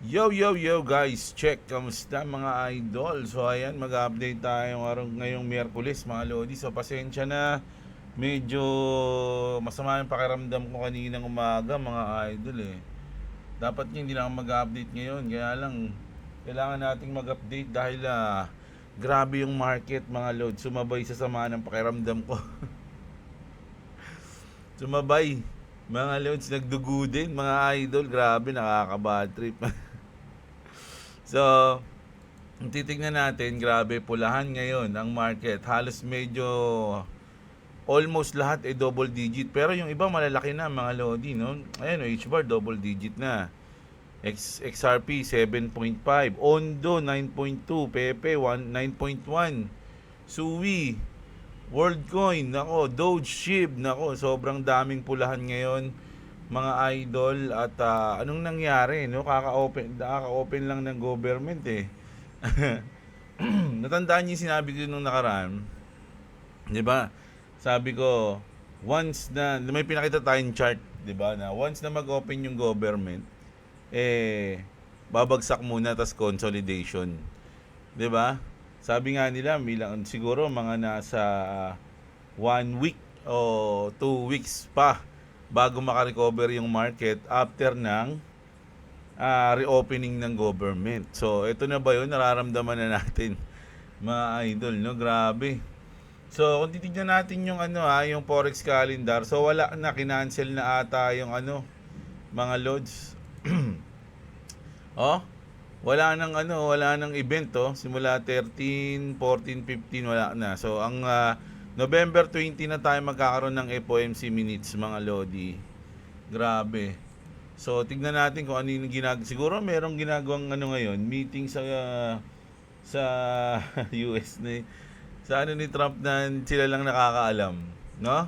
Yo, yo, yo guys, check, kamusta mga idol? So ayan, mag-update tayo ngayong Miyerkules mga Lodi. So pasensya na, medyo masama yung pakiramdam ko kaninang umaga mga idol eh. Dapat hindi na ako mag-update ngayon, kaya lang kailangan nating mag-update dahil grabe yung market mga Lodi. Sumabay sa sama ng pakiramdam ko. Sumabay, mga Lods, nagdugo din mga idol. Grabe, nakaka-bad trip. So, kung titignan natin, grabe, pulahan ngayon ang market. Halos medyo almost lahat ay double digit. Pero yung iba malalaki na mga Lodi, no? Ayan, H-bar double digit na. XRP 7.5, Ondo 9.2, Pepe 9.1, Suwi, Worldcoin, nako, Doge Shib, nako, sobrang daming pulahan ngayon mga idol. At anong nangyari, no? Kaka-open lang ng government eh. Natandaan niyo yung sinabi ko nung nakaraan, 'di ba? Sabi ko, once na may pinakita tayong chart, 'di ba, na once na mag-open yung government, eh babagsak muna tas consolidation, 'di ba? Sabi nga nila bilang siguro mga nasa 1 week o 2 weeks pa bago makarecover yung market after ng reopening ng government. So, ito na ba yun? Nararamdaman na natin, mga idol, no? Grabe. So, kung titignan natin yung yung Forex calendar, so wala na, kinancel na ata yung mga loads. Oh, wala nang event simula 13, 14, 15 wala na. So, ang November 20 na tayo magkakaroon ng FOMC minutes, mga lodi. Grabe. So, tignan natin kung ano yung siguro merong ginagawang ngayon, meeting sa US na sa ni Trump na sila lang nakakaalam, no?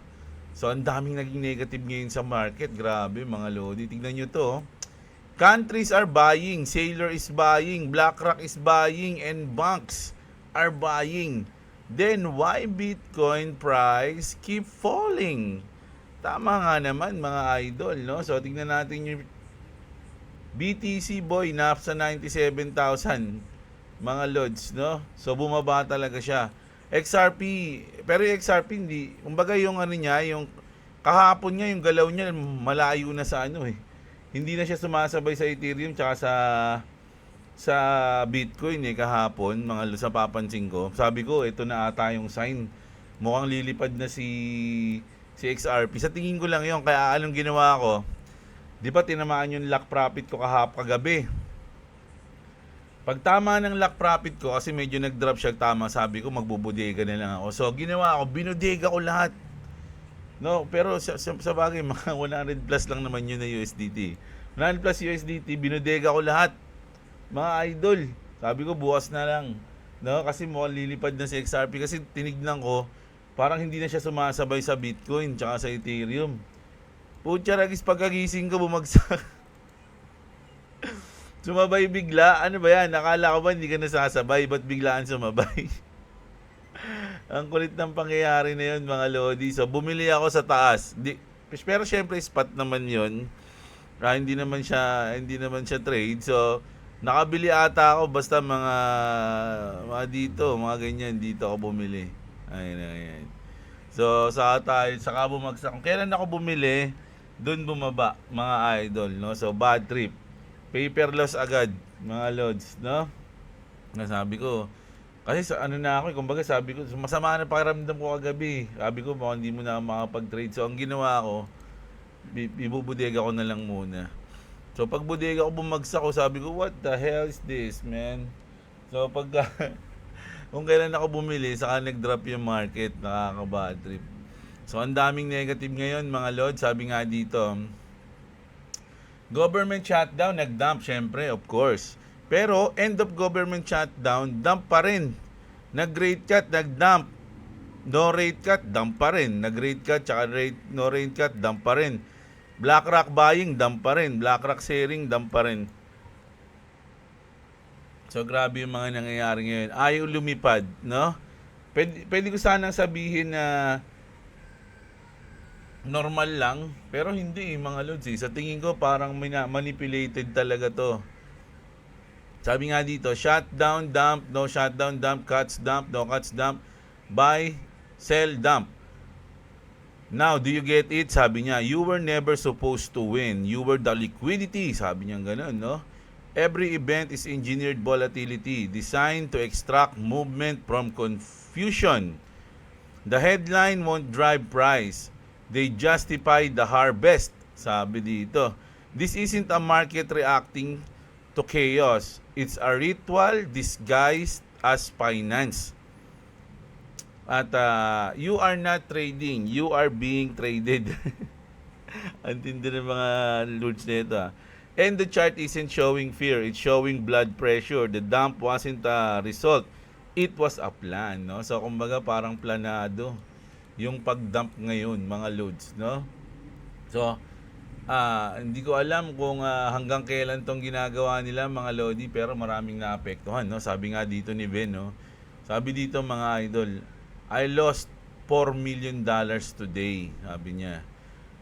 So, ang daming naging negative ngayon sa market. Grabe, mga lodi. Tignan nyo to. Countries are buying, Sailor is buying, BlackRock is buying, and banks are buying. Then, why Bitcoin price keep falling? Tama nga naman mga idol, no? So tingnan natin yung BTC boy, nasa 97,000 mga lods, no? So bumaba talaga siya. XRP, pero yung XRP hindi, kumbaga yung niya, yung kahapon niya, yung galaw niya malayo na sa eh. Hindi na siya sumasabay sa Ethereum tsaka sa Bitcoin kahapon, mga sa papansin ko. Sabi ko, ito na ata yung sign. Mukhang lilipad na si XRP. Sa tingin ko lang yun. Kaya anong ginawa ko? Di ba tinamaan yung lock profit ko kagabi? Pag tama ng lock profit ko, kasi medyo nag-drop siya tama, sabi ko magbubudega na lang ako. So ginawa ko, binudega ko lahat. No, pero sa bagay, mga 100 plus lang naman yun na USDT. 100 plus USDT, binudega ko lahat. Mga idol, sabi ko bukas na lang. No, kasi mukhang lilipad na si XRP kasi tinignan ko, parang hindi na siya sumasabay sa Bitcoin tsaka sa Ethereum. Putya ragis, pagkagising ko bumagsak. Sumabay bigla. Ano ba yan? Nakala ko ba hindi ka nasasabay? Ba't biglaan sumabay? Ang kulit ng pangyayari na yun, mga lodi. So bumili ako sa taas. Pero syempre spot naman yun. Hindi naman siya trade. So nakabili ata ako basta mga dito, mga ganyan dito ako bumili. Ayun. So saka bumagsak. Kung kailan ako bumili, doon bumaba, mga idol, no? So bad trip. Paper loss agad, mga lods, no? Nasabi ko, kasi sa na ako, kumbaga sabi ko, masama na pakiramdam ko kagabi. Sabi ko, baka hindi mo na makapag-trade. So ang ginawa ko, ibubudega ko na lang muna. So pag bodega ko bumagsak ko, sabi ko, what the hell is this, man? So pag kung kailan ako bumili, saka nag-drop yung market, nakaka-bad trip. So ang daming negative ngayon, mga lord. Sabi nga dito, government shutdown, nag-dump syempre, of course. Pero end of government shutdown, dump pa rin. Nag-rate cut, nag-dump. No rate cut, dump pa rin. Nag-rate cut, tsaka no rate cut, dump pa rin. BlackRock buying, dump pa rin. BlackRock sharing, dump pa rin. So grabe yung mga nangyayari ngayon. Ayaw lumipad, no? Pwede ko sanang sabihin na normal lang, pero hindi mga lods. Sa tingin ko parang manipulated talaga to. Sabi nga dito, shutdown, dump, no shutdown, dump, cuts, dump, no cuts, dump, buy, sell, dump. Now, do you get it? Sabi niya, you were never supposed to win. You were the liquidity. Sabi niya ganun, no? Every event is engineered volatility designed to extract movement from confusion. The headline won't drive price. They justify the harvest. Sabi dito. This isn't a market reacting to chaos. It's a ritual disguised as finance. At you are not trading, you are being traded. Ang tindi ng mga lords nito. And the chart isn't showing fear, it's showing blood pressure. The dump wasn't a result, it was a plan, no? So kumbaga parang planado yung pag-dump ngayon, mga loads, no? So hindi ko alam kung hanggang kailan tong ginagawa nila, mga lodi, pero maraming naapektuhan, no? Sabi nga dito ni Ben, no? Sabi dito, mga idol, I lost $4 million today, sabi niya.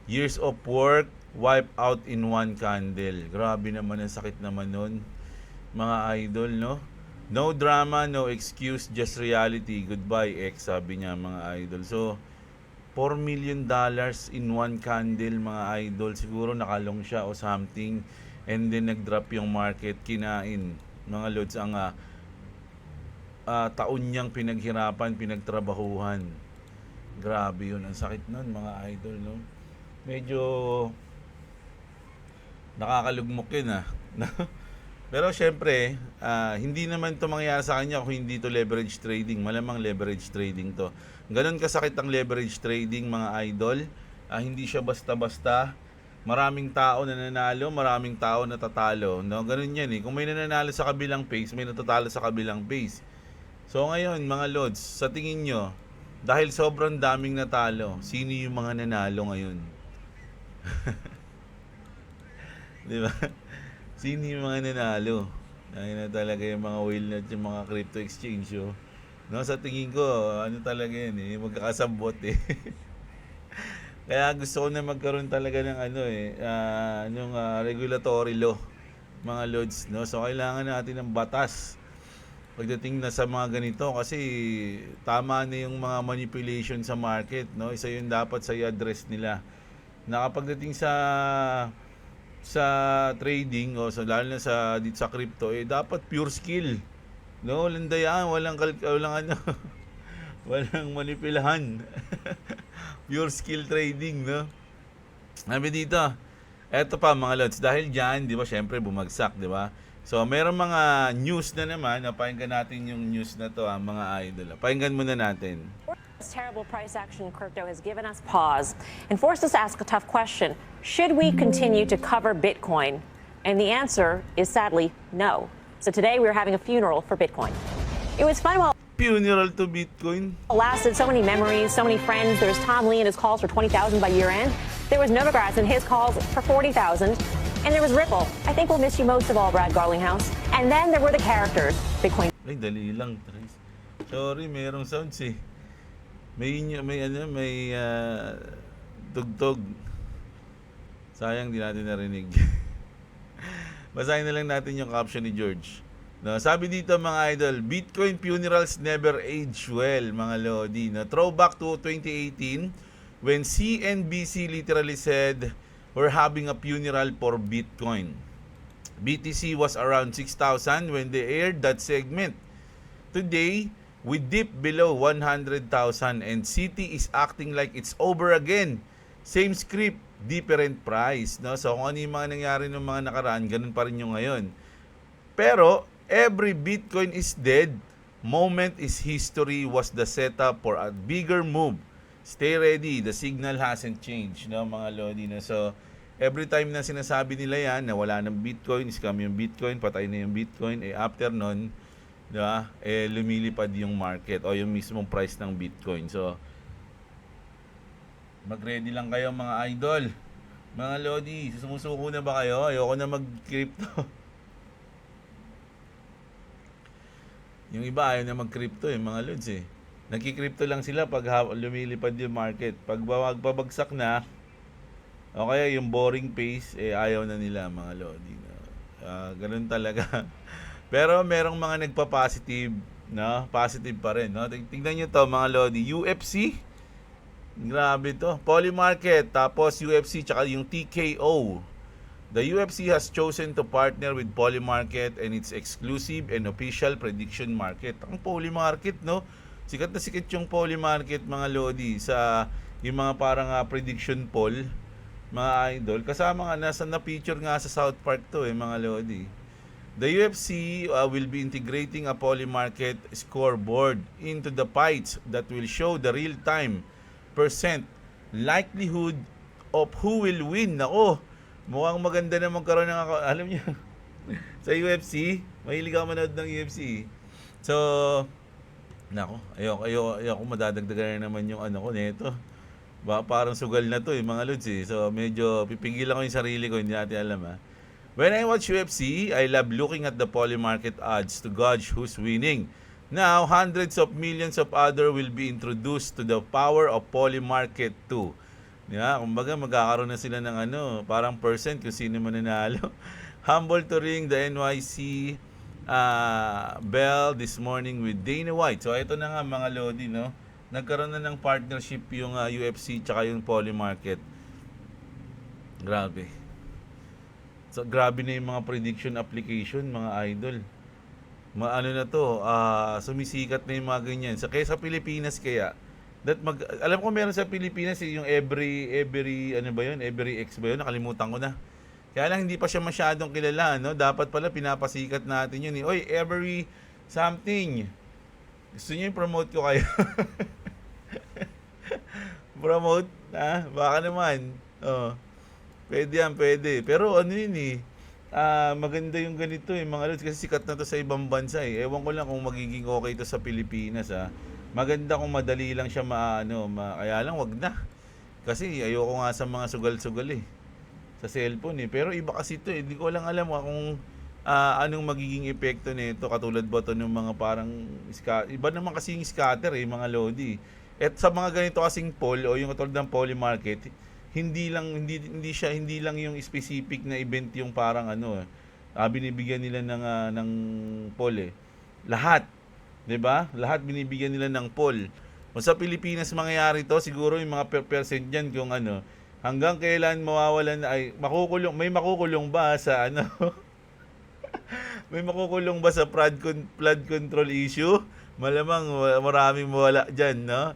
Years of work wiped out in one candle. Grabe naman, ang sakit naman nun, mga idol, no? No drama, no excuse, just reality. Goodbye, ex, sabi niya, mga idol. So, $4 million in one candle, mga idol. Siguro nakalong siya o something, and then nag-drop yung market, kinain, mga lods, ang taon niyang pinaghirapan, pinagtrabahuhan. Grabe yun, ang sakit nun, mga idol, no? Medyo nakakalugmok yun, Pero syempre, hindi naman ito mangyayari sa kanya kung hindi ito leverage trading. Malamang leverage trading to. Ganon kasakit ang leverage trading, mga idol. Hindi siya basta-basta. Maraming tao na nanalo, maraming tao na tatalo, no? Ganon yan, Kung may nananalo sa kabilang phase, may natatalo sa kabilang phase. So ngayon, mga lods, sa tingin nyo, dahil sobrang daming natalo, sino yung mga nanalo ngayon? Di ba? Sino yung mga nanalo? Ayun na talaga yung mga whale at yung mga crypto exchange, no? Sa tingin ko, ano talaga yan, magkakasabot, Kaya gusto ko na magkaroon talaga ng regulatory law, mga lods, no? So kailangan natin ng batas pagdating na sa mga ganito, kasi tama na yung mga manipulation sa market, no? Isa yun dapat sa i-address nila. Na kapagdating sa trading, o lalo na dito sa crypto, dapat pure skill, no? Walang dayaan, walang walang manipulahan. Pure skill trading, no? Sabi dito, eto pa, mga lods, dahil dyan, di ba, syempre bumagsak, di ba? So, meron mga news na naman. Pakinggan natin yung news na to, mga idol. Pakinggan muna natin. This terrible price action in crypto has given us pause and forced us to ask a tough question. Should we continue to cover Bitcoin? And the answer is sadly no. So today we're having a funeral for Bitcoin. It was fun while Funeral to Bitcoin? it lasted. So many memories, so many friends. There was Tom Lee and his calls for 20,000 by year end. There was Novogratz and his calls for 40,000. And there was Ripple. I think we'll miss you most of all, Brad Garlinghouse. And then there were the characters. Bitcoin. Ay, dali lang, Trace. Sorry, mayroong sounds, May tugtog. Sayang, di natin narinig. Basahin na lang natin yung caption ni George. No, sabi dito, mga idol, Bitcoin funerals never age well, mga lodi. No, throwback to 2018 when CNBC literally said we're having a funeral for Bitcoin. BTC was around 6,000 when they aired that segment. Today, we dip below 100,000 and Citi is acting like it's over again. Same script, different price. No? So kung ano yung mga nangyari ng mga nakaraan, ganun pa rin yung ngayon. Pero, every Bitcoin is dead. Moment is history was the setup for a bigger move. Stay ready, the signal hasn't changed, no, mga lodi. No? So, every time na sinasabi nila yan, na wala ng Bitcoin, scam yung Bitcoin, patay na yung Bitcoin, after nun, diba, lumilipad yung market o yung mismong price ng Bitcoin. So, mag-ready lang kayo, mga idol. Mga lodi, sumusuko na ba kayo? Ayoko na mag-crypto. Yung iba ayaw na mag-crypto, mga lods, Nagki-crypto lang sila pag lumilipad yung market. Pag pabagsak na, o kaya yung boring pace, ayaw na nila, mga lodi. Ganun talaga. Pero merong mga nagpa-positive, no? Positive pa rin, no? Tingnan nyo to mga Lodi. UFC, grabe to. Polymarket, tapos UFC, tsaka yung TKO. The UFC has chosen to partner with Polymarket and its exclusive and official prediction market. Ang Polymarket, no? Sikat na sikat yung Polymarket, mga Lodi, sa yung mga parang prediction poll, mga idol. Kasama nga, nasa na-feature nga sa South Park to, mga Lodi. The UFC will be integrating a Polymarket scoreboard into the fights that will show the real-time percent likelihood of who will win. Nako, mukhang maganda na magkaroon ng alam niyo sa UFC, mahilig ako manood ng UFC. So, nako, ayoko madadagdagan na naman yung ano ko nito. Parang sugal na to mga lods eh. So, medyo pipigilan ko yung sarili ko, hindi natin alam When I watch UFC, I love looking at the Polymarket odds to gauge who's winning. Now, hundreds of millions of other will be introduced to the power of Polymarket 2. Kumbaga magkakaroon na sila ng parang percent kung sino mananalo. Humble to ring the NYC bell this morning with Dana White. So, ito na nga mga Lodi, no? Nagkaroon na ng partnership yung UFC tsaka yung Polymarket. Grabe. So, grabe na yung mga prediction application, mga idol. Na to, sumisikat na yung mga ganyan. Kaya sa Pilipinas kaya, alam ko meron sa Pilipinas yung every X ba yun? Nakalimutan ko na. Kaya lang hindi pa siya masyadong kilala, no? Dapat pala pinapasikat natin yun. Oy, every something. Gusto niyo i-promote ko kayo? Promote? Baka naman. Oh. Pwede yan, pwede. Pero maganda yung ganito mga lods kasi sikat na to sa ibang bansa Ewan ko lang kung magiging okay to sa Pilipinas Maganda kung madali lang siya kaya lang wag na. Kasi ayoko nga sa mga sugal-sugal sa cellphone Pero iba kasi to Hindi ko lang alam kung anong magiging epekto nito katulad ba to ng mga parang iba naman kasi yung scatter mga lodi. At sa mga ganito kasing poll o yung katulad ng Polymarket, hindi lang yung specific na event yung parang binibigyan nila ng poll Lahat, 'di ba? Lahat binibigyan nila ng poll. Kung sa Pilipinas mangyayari to, siguro yung mga percent diyan kung hanggang kailan mawawalan may makukulong ba sa may makukulong ba sa flood control issue? Malamang maraming mawala diyan, no?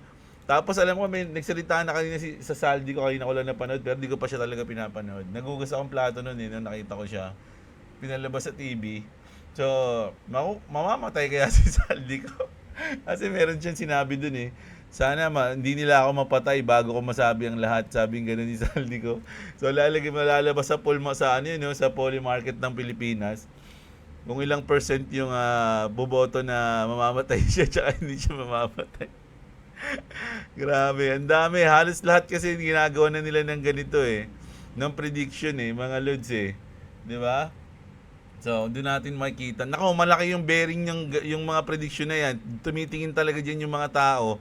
Tapos alam ko may nagsalita na kanina sa Saldi ko kanina ko lang napanood pero di ko pa siya talaga pinapanood. Nagugas akong plato noon nung nakita ko siya. Pinalabas sa TV. So, mamamatay kaya si Saldi ko. Kasi meron siyang sinabi dun Sana hindi nila ako mapatay bago ko masabi ang lahat. Sabing gano'n ni Saldi ko. So, malalabas sa sa Polymarket ng Pilipinas. Kung ilang percent yung boboto na mamamatay siya tsaka hindi siya mamamatay. Grabe, ang dami. Halos lahat kasi ginagawa na nila ng ganito ng prediction mga lods 'di ba? So, doon natin makikita. Nako, malaki yung bearing yung mga prediction na yan. Tumitingin talaga diyan yung mga tao.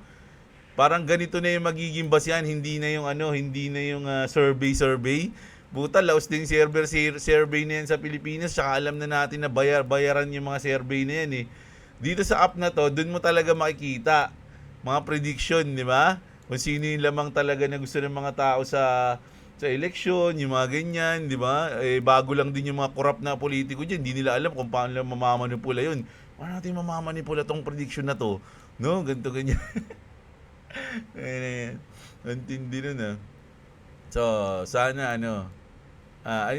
Parang ganito na yung magiging basehan, hindi na yung survey. Buta, laos din survey na yan sa Pilipinas. Tsaka alam na natin na bayaran yung mga survey na yan Dito sa app na to, doon mo talaga makikita mga prediction, di ba? Kung sino yung lamang talaga na gusto ng mga tao sa eleksyon, yung mga ganyan, di ba? Bago lang din yung mga corrupt na politiko dyan. Hindi nila alam kung paano nila mamamanipula yun. Paano natin mamamanipula tong prediction na to? No? Ganito, ganyan. Antindi nun So, sana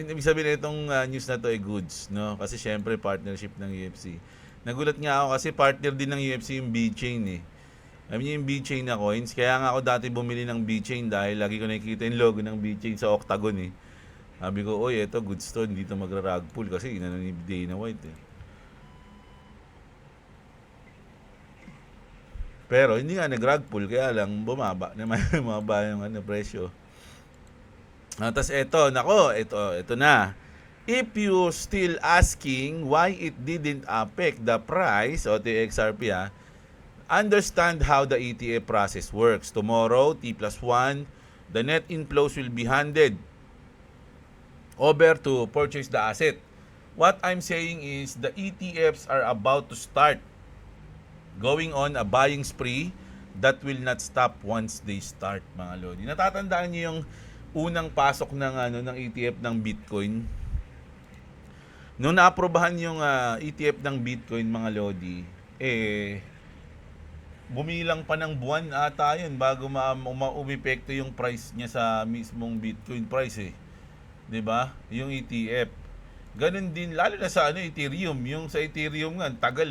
ibig sabihin itong news na to ay goods, no? Kasi syempre partnership ng UFC. Nagulat nga ako kasi partner din ng UFC yung B-Chain Alam niyo yung B-Chain na coins? Kaya nga ako dati bumili ng B-Chain dahil lagi ko nakikita yung logo ng B-Chain sa Octagon Sabi ko, oy, eto, goods to, hindi to magra-rug pull kasi inano ni Dana White Pero hindi nga nag-rug pull, kaya lang bumaba naman yung presyo. Tapos eto na. If you still asking why it didn't affect the price o the XRP understand how the ETF process works. Tomorrow, T+1, the net inflows will be handed over to purchase the asset. What I'm saying is the ETFs are about to start going on a buying spree that will not stop once they start, mga lodi. Natatandaan niyo yung unang pasok ng ETF ng Bitcoin? Nung naaprobahan yung ETF ng Bitcoin, mga lodi, bumilang pa ng buwan ata yun bago umepekto yung price niya sa mismong Bitcoin price 'Di ba? Yung ETF. Ganun din lalo na sa Ethereum, yung sa Ethereum nga tagal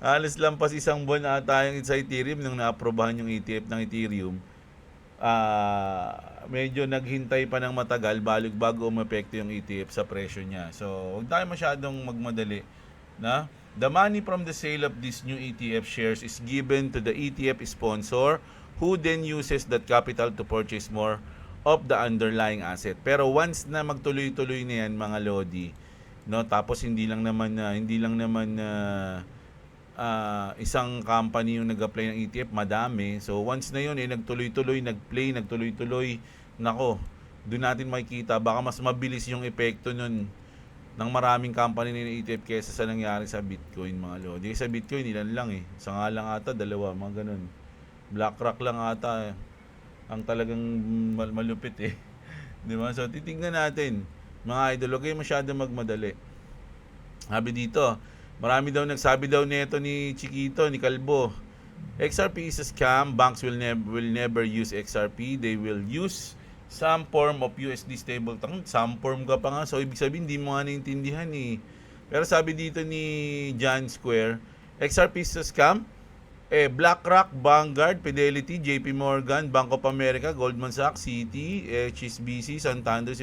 Halos lampas isang buwan ata yung sa Ethereum nung naaprobahan yung ETF ng Ethereum. Medyo naghintay pa ng matagal bago umepekto yung ETF sa presyo niya. So, huwag tayo masyadong magmadali, na the money from the sale of these new ETF shares is given to the ETF sponsor who then uses that capital to purchase more of the underlying asset. Pero once na magtuloy-tuloy na yan, mga lodi, no, tapos hindi lang naman isang company yung nag-apply ng ETF, madami. So once na yun nagtuloy-tuloy, nagtuloy-tuloy, nako, doon natin makikita baka mas mabilis yung epekto nun ng maraming company ng ETF kaysa sa nangyari sa Bitcoin, mga lodi. Sa Bitcoin ilan lang isa nga lang ata, dalawa, mga ganun. BlackRock lang ata ang talagang malupit di ba? So titingnan natin, mga idol, huwag kayo masyadong magmadali. Sabi dito, marami daw nagsabi daw nito ni Chiquito, ni Kalbo, XRP is a scam. Banks will never use XRP. They will use some form of USD stable. Some form ka pa nga. So ibig sabihin hindi mo nga naintindihan Pero sabi dito ni John Square, XRP is a scam. BlackRock, Vanguard, Fidelity, JP Morgan, Bank of America, Goldman Sachs, Citi, HSBC, Santander.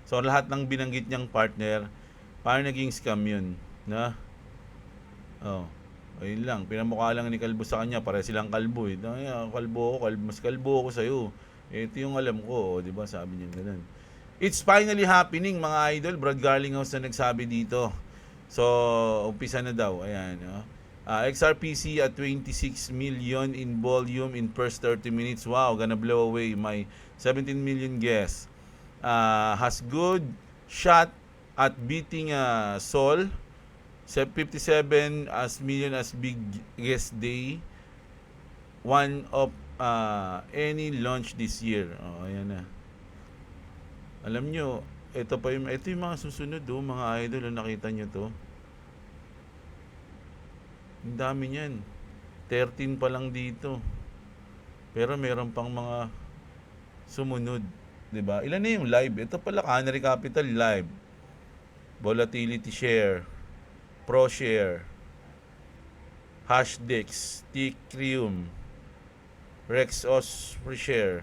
So lahat ng binanggit niyang partner, paano naging scam yun? Na? Ayun lang. Pinamukha lang ni Kalbo sa kanya. Pare silang kalbo Kalbo ako, mas kalbo ako sa'yo. Ito yung alam ko, di ba? Sabi niya ganun. It's finally happening, mga idol. Brad Garlinghouse na nagsabi dito. So, umpisa na daw. Ayan, XRPC at 26 million in volume in first 30 minutes. Wow, gonna blow away my 17 million guess. Has good shot at beating Sol. 57 million as biggest day. One of any launch this year. Ayan na. Alam nyo, ito yung mga susunod mga idol, nakita nyo to. Ang dami niyan. 13 pa lang dito. Pero meron pang mga sumunod, 'di ba? Ilan na yung live? Ito pala, Canary Capital live. Volatility share, Pro share, Hashdex, Ticrium, Rexos free share,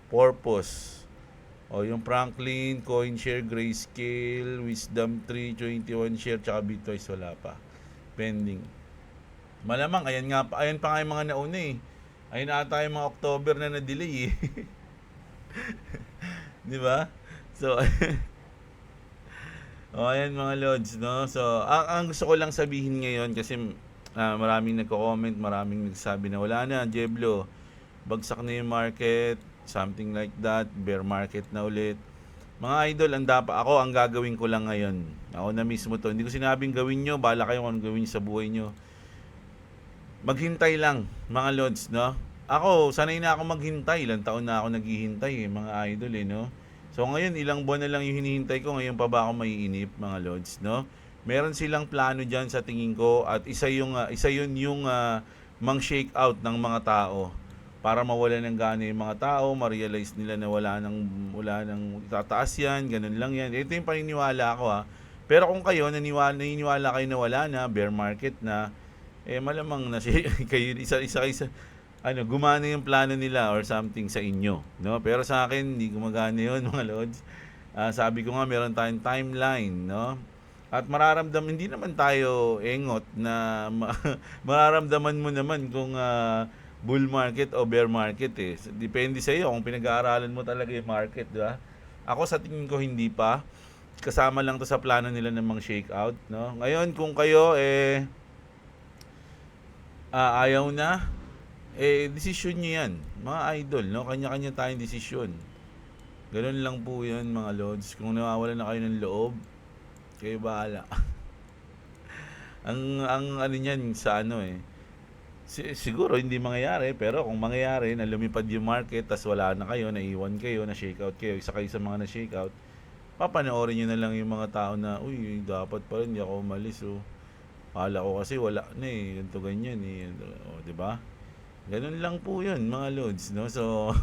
Purpose. Yung Franklin, CoinShare, Grayscale, Wisdom 3, 21 share, tsaka Bitwise wala pa. Pending. Malamang, ayan pa nga yung mga nauna Ayun ata yung mga October na na-delay Di ba? So, ayan mga lods, no? So, ang gusto ko lang sabihin ngayon, kasi maraming nagko-comment, maraming nagsabi na wala na, Jeblo, bagsak na yung market, something like that, bear market na ulit. Mga idol, ako ang gagawin ko lang ngayon. Ako na mismo to. Hindi ko sinabing gawin nyo, bahala kayo kung gawin sa buhay nyo. Maghintay lang, mga lods, no? Ako, sanay na ako maghintay. Ilang taon na ako naghihintay, mga idol, no? So ngayon, ilang buwan na lang yung hinihintay ko. Ngayon pa ba ako maiinip, mga lods, no? Meron silang plano dyan sa tingin ko, at isa yun yung mang-shake out ng mga tao para mawala ng gana yung mga tao, ma-realize nila na wala nang itataas yan, ganun lang yan. Ito yung paniniwala ko Pero kung kayo, naniniwala kayo na wala na, bear market na, malamang na kayo, isa gumana yung plano nila or something sa inyo. No? Pero sa akin, hindi gumagana yun, mga lods. Sabi ko nga, meron tayong timeline, no? At hindi naman tayo engot na mararamdaman mo naman kung bull market o bear market Depende sa iyo kung pinag-aaralan mo talaga yung market, di ba? Ako sa tingin ko hindi pa. Kasama lang to sa plano nila ng mga shakeout, no? Ngayon kung kayo ayaw na, desisyon niyo yan, mga idol, no? Kanya-kanya tayong desisyon. Ganun lang po yan mga lods. Kung nawawalan na kayo ng loob, kayo bahala. ang ano niyan sa ano siguro hindi mangyayari, pero kung mangyayari na lumipad yung market tas wala na kayo, naiwan kayo, na shake out kayo, isa kayo sa mga na shake out, papanoorin nyo na lang yung mga tao na, uy, dapat pa rin, hindi ako umalis, oh. Kala ko kasi wala na ganito ganyan oh, di ba? Ganun lang po yun, mga lods, no? So,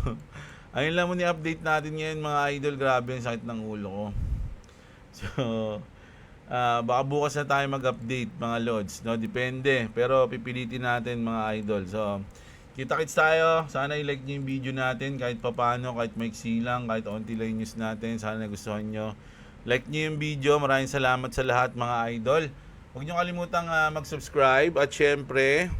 ayun lang muna update natin ngayon, mga idol. Grabe ang sakit ng ulo ko. So, baka bukas na tayo mag-update, mga lods, no? Depende, pero pipilitin natin, mga idol. So, kita-kits tayo. Sana i-like nyo yung video natin kahit papano, kahit maiksi lang, kahit onti lang yung news natin. Sana nagustuhan nyo. Like nyo yung video. Maraming salamat sa lahat, mga idol. Huwag nyo kalimutang mag-subscribe. At syempre,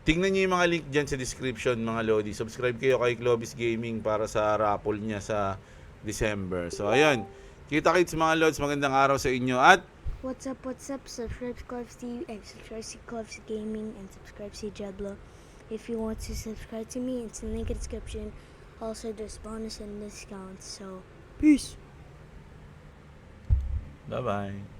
tingnan nyo yung mga link dyan sa description, mga lodi. Subscribe kayo kay Clovis Gaming para sa raffle niya sa December. So, ayun. Kita-kits, mga lods. Magandang araw sa inyo. At What's up? Subscribe to Clovis TV, subscribe to Clovis Gaming, and subscribe to Jeblo. If you want to subscribe to me, it's in the link in the description. Also, there's bonus and discounts. So, peace. bye-bye.